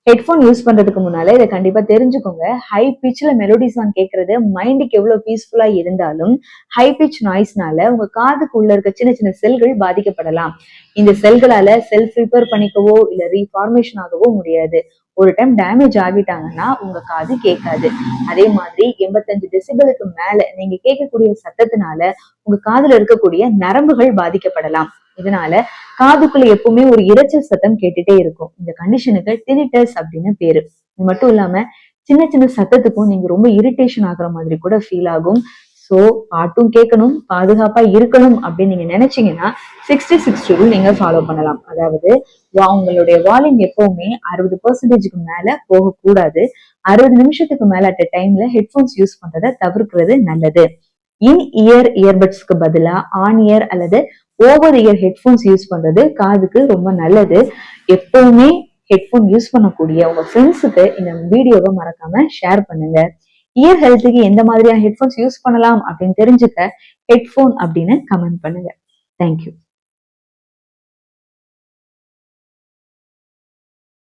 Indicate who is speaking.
Speaker 1: Headphone use பண்றதுக்கு முன்னால இதை கண்டிப்பா தெரிஞ்சுக்கோங்க. ஹை பிச்ல மெலோடி சாங் கேட்கறது மைண்டுக்கு எவ்வளவு பீஸ்ஃபுல்லா இருந்தாலும் ஹை பிச் நாய்ஸ்னால உங்க காதுக்கு உள்ள இருக்க சின்ன சின்ன செல்கள் பாதிக்கப்படலாம். இந்த செல்களால செல்ஃப் ரிப்பேர் பண்ணிக்கவோ இல்ல ரீஃபார்மேஷன் ஆகவோ முடியாது. ஒரு டைம் டேமேஜ் ஆகிட்டாங்கன்னா உங்க காது கேட்காது. அதே மாதிரி 85 டெசிபலுக்கு மேல நீங்க கேட்கக்கூடிய சத்தத்தினால உங்க காதுல இருக்கக்கூடிய நரம்புகள் பாதிக்கப்படலாம். இதனால காதுக்குள்ள எப்பவுமே ஒரு இரைச்சல் சத்தம் கேட்டுட்டே இருக்கும். இந்த கண்டிஷனுக்கு டினிட்டஸ் அப்படின்னு பேரு. இது மட்டும் இல்லாம சின்ன சின்ன சத்தத்துக்கும் நீங்க ரொம்ப இரிட்டேஷன் ஆகுற மாதிரி கூட ஃபீல் ஆகும். சோ பாட்டும் கேட்கணும், பாதுகாப்பா இருக்கணும் அப்படின்னு நீங்க நினைச்சீங்கன்னா 60-60 ரூல் நீங்க ஃபாலோ பண்ணலாம். அதாவது உங்களுடைய வால்யூம் எப்பவுமே 60% மேல போகக்கூடாது. 60 நிமிஷத்துக்கு மேல அட் டைம்ல ஹெட்போன்ஸ் யூஸ் பண்றதை தவிர்க்கிறது நல்லது. இன் இயர் இயர்பட்ஸ்க்கு பதிலா ஆன் இயர் அல்லது ஓவர் இயர் ஹெட்போன்ஸ் யூஸ் பண்றது காதுக்கு ரொம்ப நல்லது. எப்பவுமே ஹெட்போன் யூஸ் பண்ணக்கூடிய உங்க ஃப்ரெண்ட்ஸுக்கு இந்த வீடியோவை மறக்காம ஷேர் பண்ணுங்க. இயர் ஹெல்த்துக்கு எந்த மாதிரியான ஹெட்போன்ஸ் யூஸ் பண்ணலாம் அப்படின்னு தெரிஞ்சுக்க ஹெட்போன் அப்படின்னு கமெண்ட் பண்ணுங்க. தேங்க்யூ.